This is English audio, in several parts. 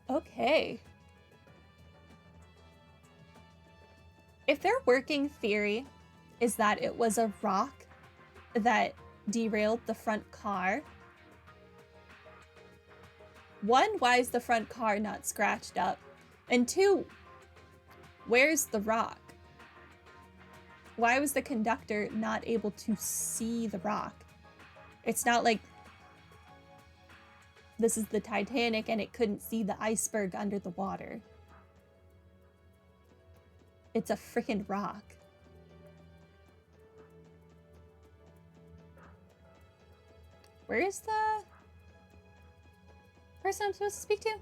Okay. If their working theory is that it was a rock that derailed the front car, one, why is the front car not scratched up? And two, where's the rock? Why was the conductor not able to see the rock? It's not like this is the Titanic and it couldn't see the iceberg under the water. It's a freaking rock. Where is the person I'm supposed to speak to?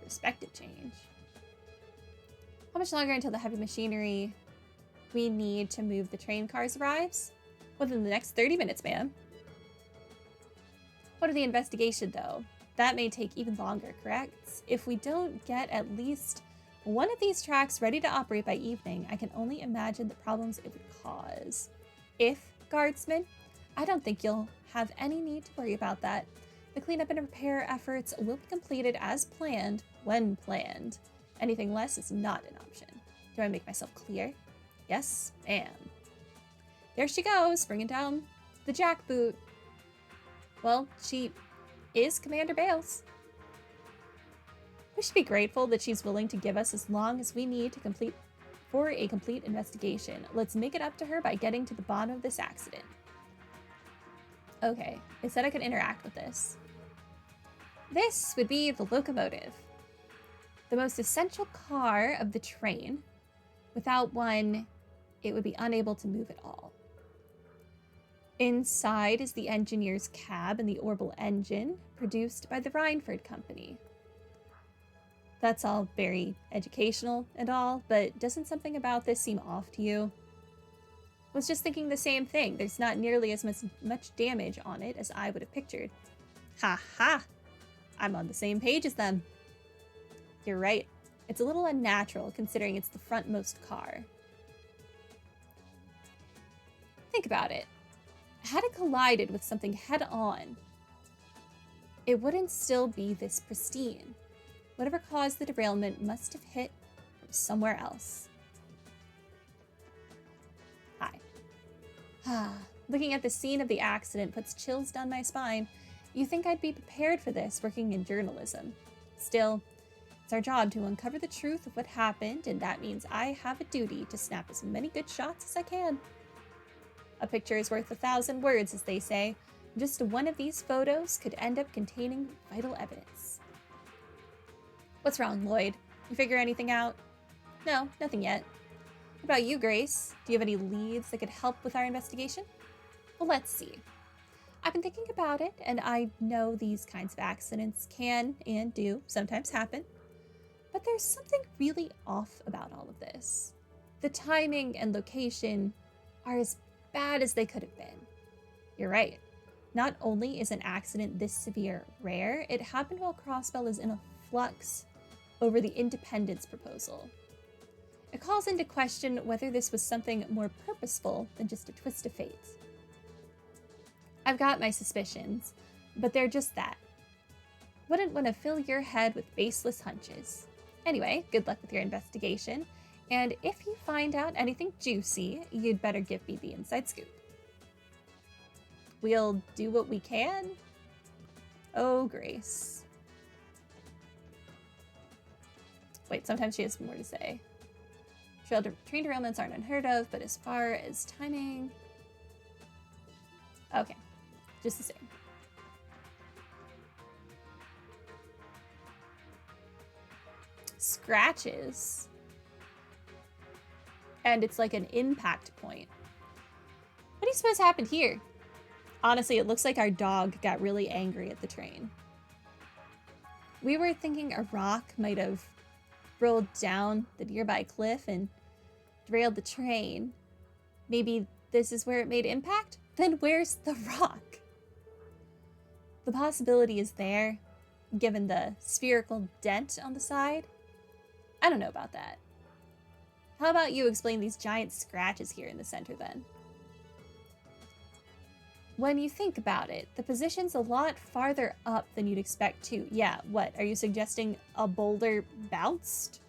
Perspective change. How much longer until the heavy machinery we need to move the train cars arrives? Within the next 30 minutes, ma'am. What of the investigation, though? That may take even longer, correct? If we don't get at least one of these tracks ready to operate by evening, I can only imagine the problems it would cause. If, guardsman, I don't think you'll have any need to worry about that. The cleanup and repair efforts will be completed as planned when planned. Anything less is not an option. Do I make myself clear? Yes, ma'am. There she goes, bringing down the jackboot. Well, she is Commander Bales. We should be grateful that she's willing to give us as long as we need to for a complete investigation. Let's make it up to her by getting to the bottom of this accident. Okay, it said I could interact with this. This would be the locomotive. The most essential car of the train. Without one, it would be unable to move at all. Inside is the engineer's cab and the orbital engine, produced by the Rhineford Company. That's all very educational and all, but doesn't something about this seem off to you? I was just thinking the same thing. There's not nearly as much damage on it as I would have pictured. Ha ha! I'm on the same page as them. You're right. It's a little unnatural considering it's the frontmost car. Think about it. Had it collided with something head-on, it wouldn't still be this pristine. Whatever caused the derailment must have hit from somewhere else. Hi. Looking at the scene of the accident puts chills down my spine. You think I'd be prepared for this working in journalism. Still, it's our job to uncover the truth of what happened, and that means I have a duty to snap as many good shots as I can. A picture is worth 1,000 words, as they say. Just one of these photos could end up containing vital evidence. What's wrong, Lloyd? You figure anything out? No, nothing yet. What about you, Grace? Do you have any leads that could help with our investigation? Well, let's see. I've been thinking about it, and I know these kinds of accidents can and do sometimes happen. But there's something really off about all of this. The timing and location are as bad as they could have been. You're right. Not only is an accident this severe rare, it happened while Crossbell is in a flux over the independence proposal. It calls into question whether this was something more purposeful than just a twist of fate. I've got my suspicions, but they're just that. Wouldn't want to fill your head with baseless hunches. Anyway, good luck with your investigation, and if you find out anything juicy, you'd better give me the inside scoop. We'll do what we can. Oh, Grace. Wait, sometimes she has more to say. Train derailments aren't unheard of, but as far as timing... Okay, just the same. Scratches. And it's like an impact point. What do you suppose happened here? Honestly, it looks like our dog got really angry at the train. We were thinking a rock might have rolled down the nearby cliff and derailed the train. Maybe this is where it made impact? Then where's the rock? The possibility is there, given the spherical dent on the side. I don't know about that. How about you explain these giant scratches here in the center then? When you think about it, the position's a lot farther up than you'd expect too. Yeah, what? Are you suggesting a boulder bounced?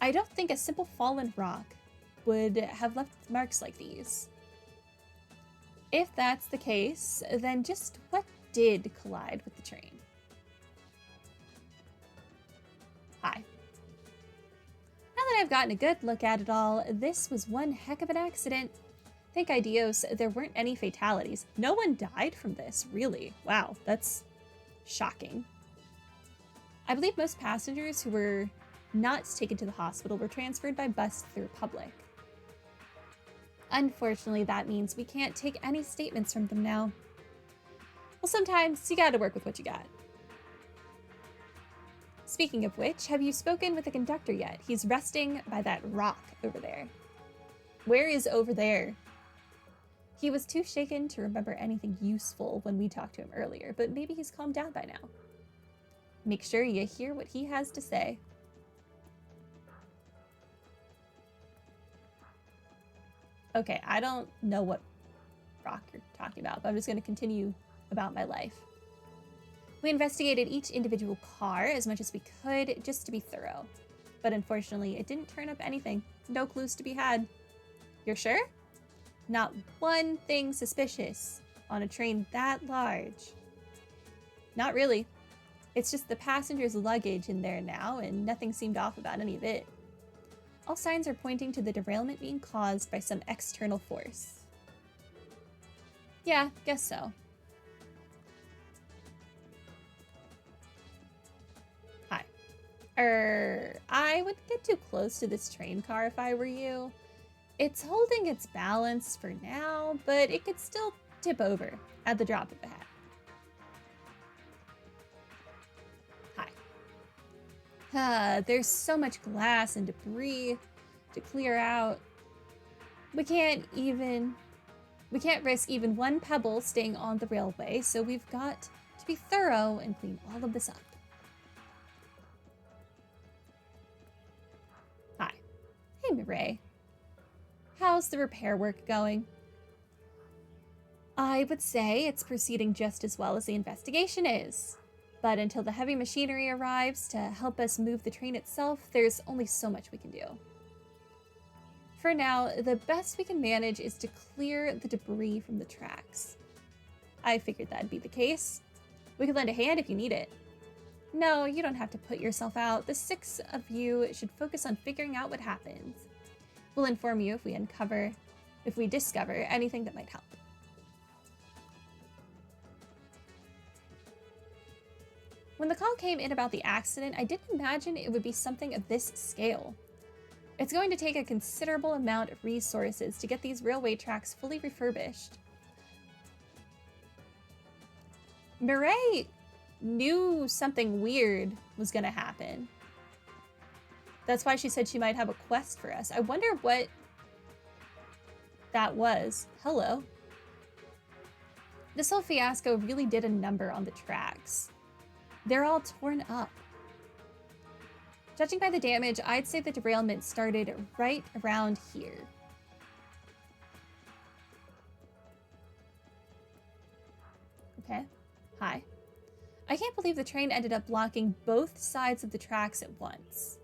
I don't think a simple fallen rock would have left marks like these. If that's the case, then just what did collide with the train? Hi. Now that I've gotten a good look at it all, this was one heck of an accident. Thank Idios, there weren't any fatalities. No one died from this, really. Wow, that's shocking. I believe most passengers who were not taken to the hospital were transferred by bus to the Republic. Unfortunately, that means we can't take any statements from them now. Well, sometimes you gotta work with what you got. Speaking of which, have you spoken with the conductor yet? He's resting by that rock over there. Where is over there? He was too shaken to remember anything useful when we talked to him earlier, but maybe he's calmed down by now. Make sure you hear what he has to say. Okay, I don't know what rock you're talking about, but I'm just going to continue about my life. We investigated each individual car as much as we could just to be thorough. But unfortunately, it didn't turn up anything. No clues to be had. You're sure? Not one thing suspicious on a train that large. Not really. It's just the passenger's luggage in there now, and nothing seemed off about any of it. All signs are pointing to the derailment being caused by some external force. Yeah, guess so. Hi. I would get too close to this train car if I were you. It's holding its balance for now, but it could still tip over at the drop of a hat. Hi. There's so much glass and debris to clear out. We can't risk even one pebble staying on the railway, so we've got to be thorough and clean all of this up. Hi. Hey, Mireille. How's the repair work going? I would say it's proceeding just as well as the investigation is. But until the heavy machinery arrives to help us move the train itself, there's only so much we can do. For now, the best we can manage is to clear the debris from the tracks. I figured that'd be the case. We could lend a hand if you need it. No, you don't have to put yourself out. The 6 of you should focus on figuring out what happens. We'll inform you if we discover anything that might help. When the call came in about the accident, I didn't imagine it would be something of this scale. It's going to take a considerable amount of resources to get these railway tracks fully refurbished. Mireille knew something weird was going to happen. That's why she said she might have a quest for us. I wonder what that was. Hello. This whole fiasco really did a number on the tracks. They're all torn up. Judging by the damage, I'd say the derailment started right around here. Okay. Hi. I can't believe the train ended up blocking both sides of the tracks at once.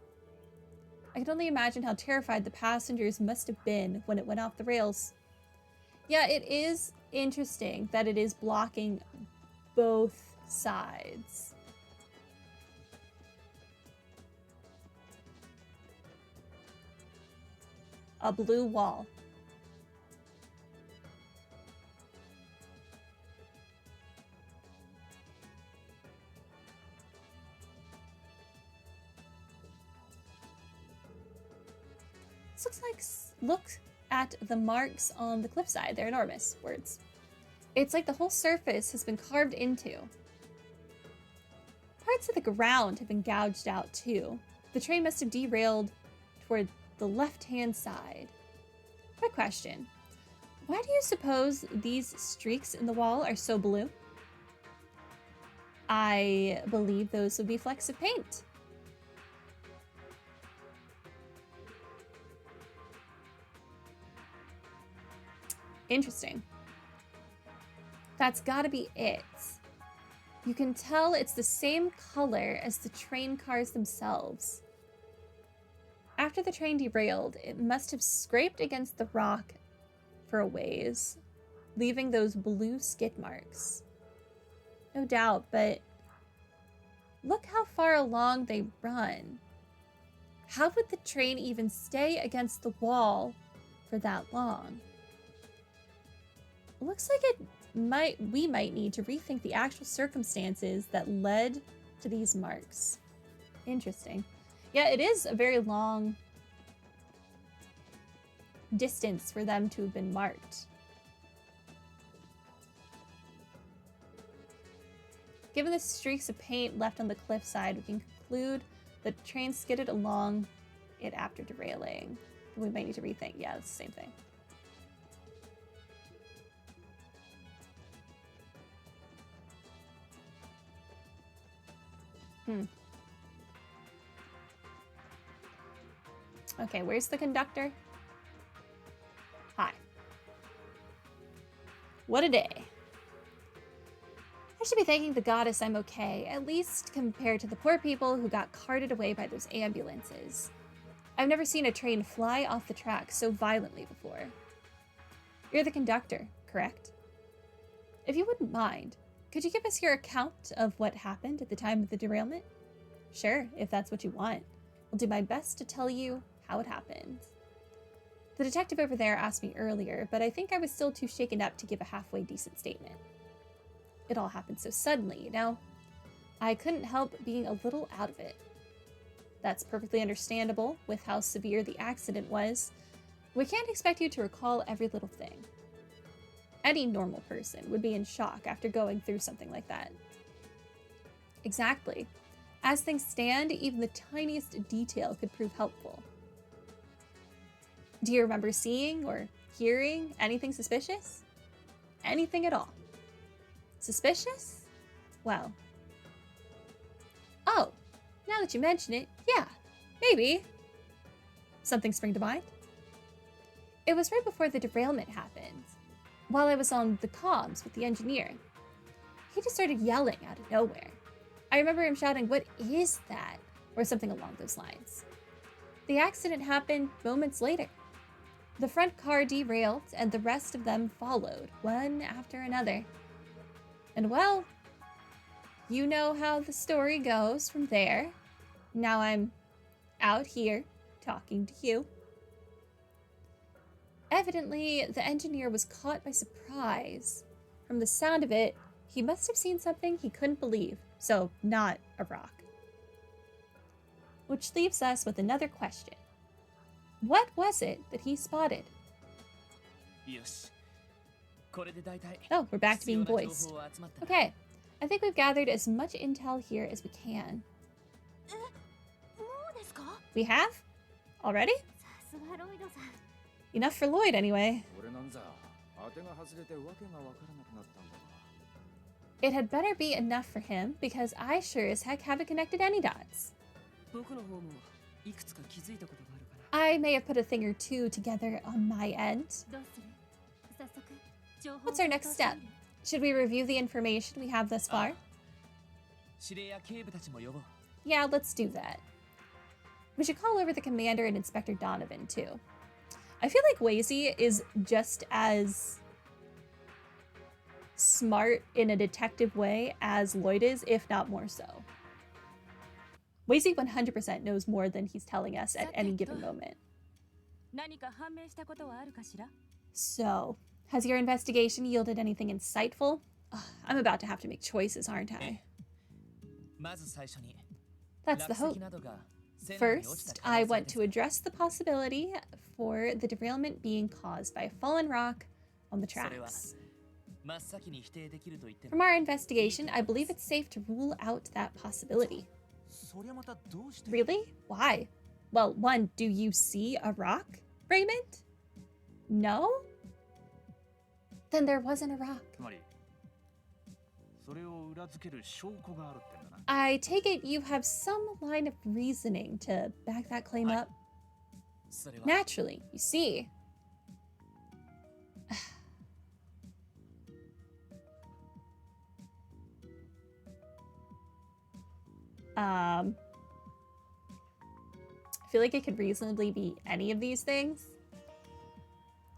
I can only imagine how terrified the passengers must have been when it went off the rails. Yeah, it is interesting that it is blocking both sides. A blue wall. Look at the marks on the cliffside. They're enormous. Words. It's like the whole surface has been carved into. Parts of the ground have been gouged out too. The train must have derailed toward the left-hand side. Quick question. Why do you suppose these streaks in the wall are so blue? I believe those would be flecks of paint. Interesting. That's gotta be it. You can tell it's the same color as the train cars themselves. After the train derailed, it must have scraped against the rock for a ways, leaving those blue skid marks. No doubt, but look how far along they run. How would the train even stay against the wall for that long? Looks like we might need to rethink the actual circumstances that led to these marks. Interesting. Yeah, it is a very long distance for them to have been marked. Given the streaks of paint left on the cliffside, we can conclude the train skidded along it after derailing. We might need to rethink. Yeah, it's the same thing. Okay, where's the conductor? Hi. What a day. I should be thanking the goddess I'm okay, at least compared to the poor people who got carted away by those ambulances. I've never seen a train fly off the track so violently before. You're the conductor, correct? If you wouldn't mind, could you give us your account of what happened at the time of the derailment? Sure, if that's what you want. I'll do my best to tell you how it happened. The detective over there asked me earlier, but I think I was still too shaken up to give a halfway decent statement. It all happened so suddenly, you know? I couldn't help being a little out of it. That's perfectly understandable with how severe the accident was. We can't expect you to recall every little thing. Any normal person would be in shock after going through something like that. Exactly. As things stand, even the tiniest detail could prove helpful. Do you remember seeing or hearing anything suspicious? Anything at all? Suspicious? Well. Oh, now that you mention it, yeah, maybe. Something spring to mind? It was right before the derailment happened, while I was on the comms with the engineer. He just started yelling out of nowhere. I remember him shouting, "What is that?" or something along those lines. The accident happened moments later. The front car derailed and the rest of them followed, one after another. And well, you know how the story goes from there. Now I'm out here talking to you. Evidently, the engineer was caught by surprise. From the sound of it, he must have seen something he couldn't believe, so not a rock. Which leaves us with another question. What was it that he spotted? Oh, we're back to being voiced. Okay, I think we've gathered as much intel here as we can. We have? Already? Enough for Lloyd, anyway. It had better be enough for him, because I sure as heck haven't connected any dots. I may have put a thing or two together on my end. What's our next step? Should we review the information we have thus far? Yeah, let's do that. We should call over the commander and Inspector Donovan, too. I feel like Wazy is just as smart in a detective way as Lloyd is, if not more so. Wazy 100% knows more than he's telling us at any given moment. So, has your investigation yielded anything insightful? Ugh, I'm about to have to make choices, aren't I? That's the hope. First, I want to address the possibility for the derailment being caused by a fallen rock on the tracks. From our investigation, I believe it's safe to rule out that possibility. Really? Why? Well, one, do you see a rock, Raymond? No? Then there wasn't a rock. I take it you have some line of reasoning to back that claim up? Naturally, you see. I feel like it could reasonably be any of these things.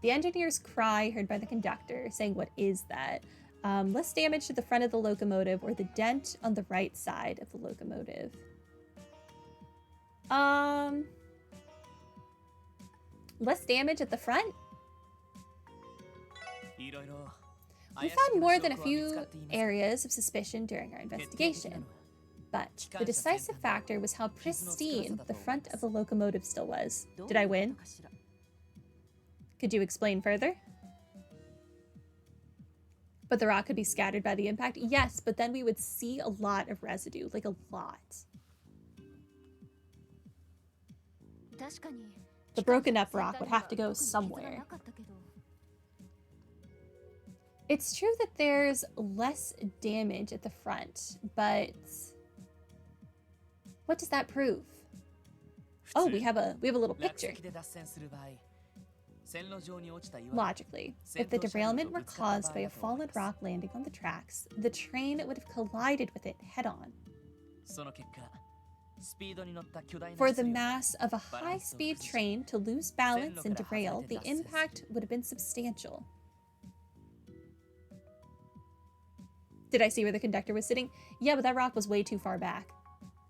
The engineer's cry heard by the conductor, saying, "What is that?" Less damage to the front of the locomotive or the dent on the right side of the locomotive. Less damage at the front? We found more than a few areas of suspicion during our investigation, but the decisive factor was how pristine the front of the locomotive still was. Did I win? Could you explain further? But the rock could be scattered by the impact? Yes, but then we would see a lot of residue, like a lot. The broken up rock would have to go somewhere. It's true that there's less damage at the front, but what does that prove? Oh, we have a little picture. Logically, if the derailment were caused by a fallen rock landing on the tracks, the train would have collided with it head-on. For the mass of a high-speed train to lose balance and derail, the impact would have been substantial. Did I see where the conductor was sitting? Yeah, but that rock was way too far back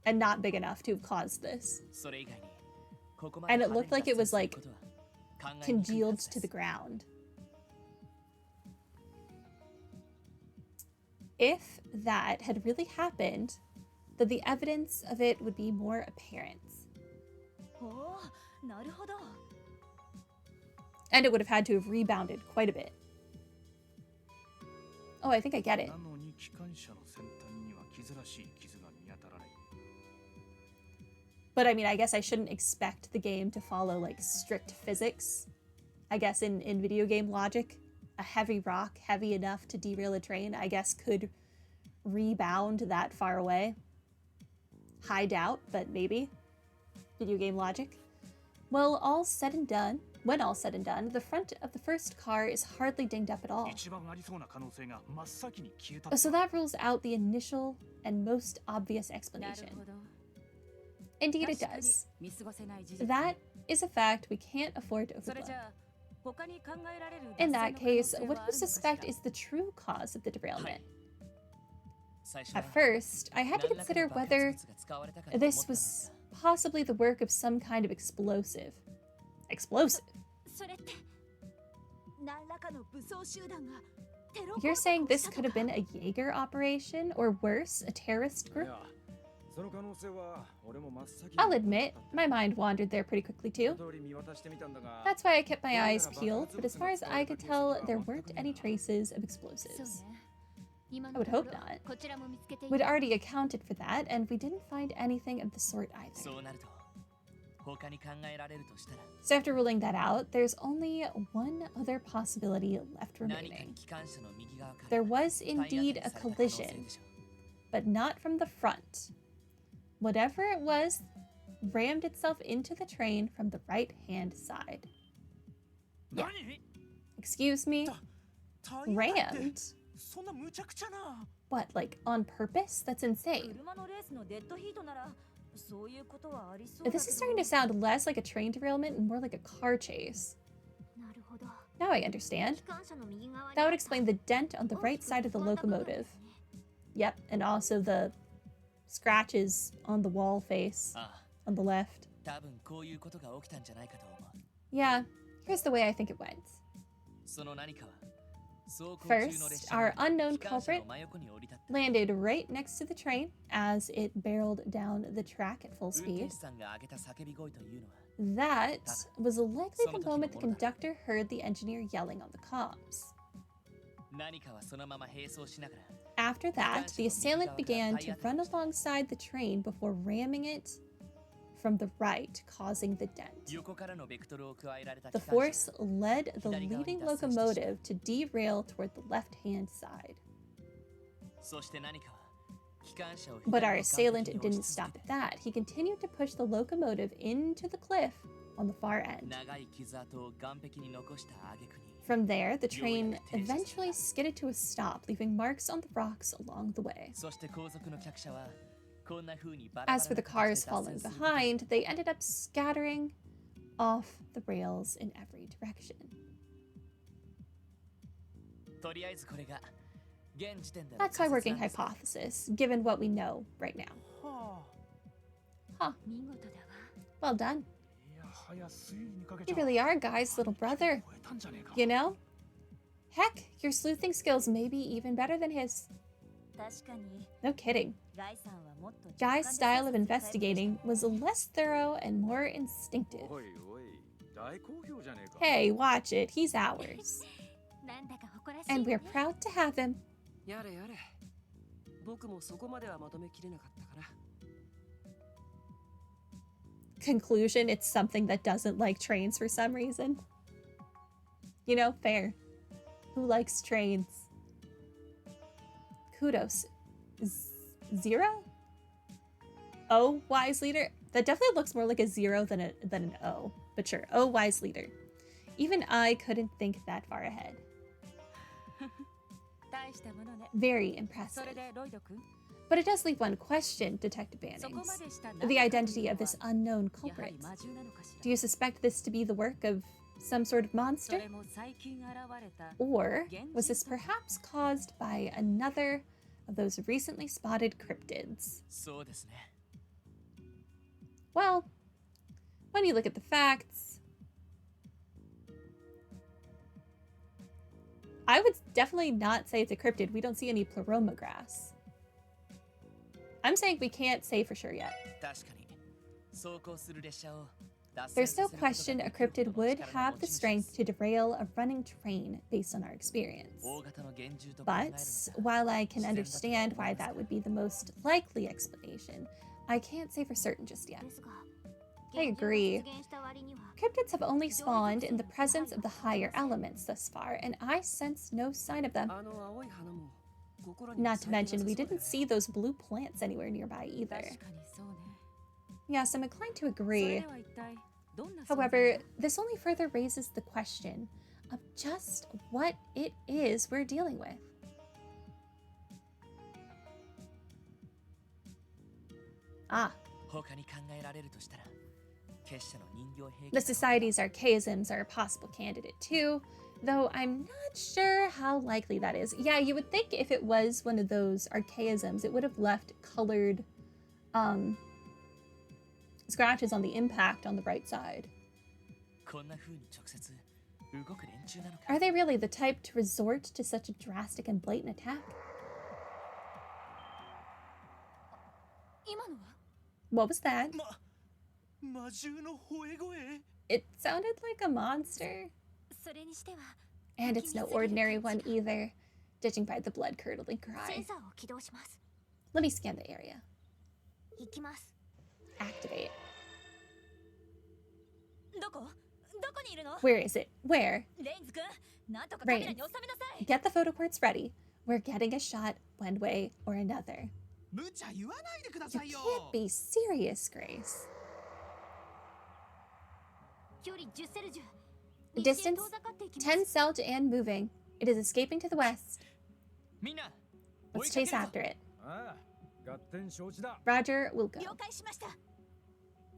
and not big enough to have caused this. And it looked like it was like congealed to the ground. If that had really happened, then the evidence of it would be more apparent. And it would have had to have rebounded quite a bit. Oh, I think I get it. But I mean, I guess I shouldn't expect the game to follow like strict physics. I guess in video game logic, a heavy rock heavy enough to derail a train, I guess could rebound that far away. High doubt, but maybe. Video game logic. Well, all said and done, when all said and done, the front of the first car is hardly dinged up at all. So that rules out the initial and most obvious explanation. Indeed it does. That is a fact we can't afford to overlook. In that case, what do you suspect is the true cause of the derailment? At first, I had to consider whether this was possibly the work of some kind of explosive. Explosive? You're saying this could have been a Jaeger operation, or worse, a terrorist group? I'll admit, my mind wandered there pretty quickly too. That's why I kept my eyes peeled, but as far as I could tell, there weren't any traces of explosives. I would hope not. We'd already accounted for that, and we didn't find anything of the sort either. So after ruling that out, there's only one other possibility left remaining. There was indeed a collision, but not from the front. Whatever it was rammed itself into the train from the right-hand side. Yeah. Excuse me? Rammed? What, like on purpose? That's insane. This is starting to sound less like a train derailment and more like a car chase. Now I understand. That would explain the dent on the right side of the locomotive. Yep, and also the scratches on the wall face on the left. Yeah, here's the way I think it went. First, our unknown culprit landed right next to the train as it barreled down the track at full speed. That was likely the moment the conductor heard the engineer yelling on the comms. After that, the assailant began to run alongside the train before ramming it from the right, causing the dent. The force led the leading locomotive to derail toward the left-hand side. But our assailant didn't stop at that. He continued to push the locomotive into the cliff on the far end. From there, the train eventually skidded to a stop, leaving marks on the rocks along the way. As for the cars following behind, they ended up scattering off the rails in every direction. That's my working hypothesis, given what we know right now. Huh. Well done. You really are Guy's little brother. You know? Heck, your sleuthing skills may be even better than his. No kidding. Guy's style of investigating was less thorough and more instinctive. Hey, watch it. He's ours. And we're proud to have him. Conclusion, it's something that doesn't like trains for some reason. You know, fair. Who likes trains? Kudos. Zero? O, wise leader? That definitely looks more like a zero than an O. But sure, O, wise leader. Even I couldn't think that far ahead. Very impressive. But it does leave one question, Detective Bannings. The identity of this unknown culprit. Do you suspect this to be the work of some sort of monster? Or was this perhaps caused by another of those recently spotted cryptids? Well, when you look at the facts, I would definitely not say it's a cryptid. We don't see any pleroma grass. I'm saying we can't say for sure yet. There's no question a cryptid would have the strength to derail a running train based on our experience. But while I can understand why that would be the most likely explanation, I can't say for certain just yet. I agree. Cryptids have only spawned in the presence of the higher elements thus far, and I sense no sign of them. Not to mention, we didn't see those blue plants anywhere nearby either. Yes, I'm inclined to agree. However, this only further raises the question of just what it is we're dealing with. Ah. The Society's archaisms are a possible candidate too, though I'm not sure how likely that is. Yeah, you would think if it was one of those archaisms, it would have left colored scratches on the impact on the right side. Are they really the type to resort to such a drastic and blatant attack? What was that? It sounded like a monster. And it's no ordinary one either, judging by the blood-curdling cry. Let me scan the area. Activate. Where is it? Where? Rain, get the photo quartz ready. We're getting a shot one way or another. You can't be serious, Grace. Distance 10 Celge and moving. It is escaping to the west. Let's chase after it. Roger, we'll go.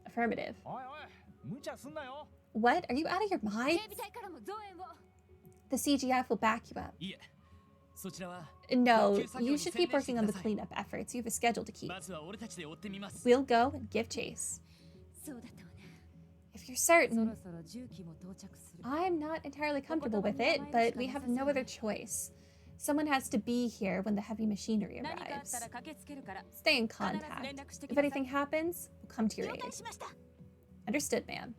Affirmative. What? Are you out of your mind? The CGF will back you up. No, you should keep working on the cleanup efforts. You have a schedule to keep. We'll go and give chase. If you're certain. I'm not entirely comfortable with it, but we have no other choice. Someone has to be here when the heavy machinery arrives. Stay in contact. If anything happens, we'll come to your aid. Understood, ma'am.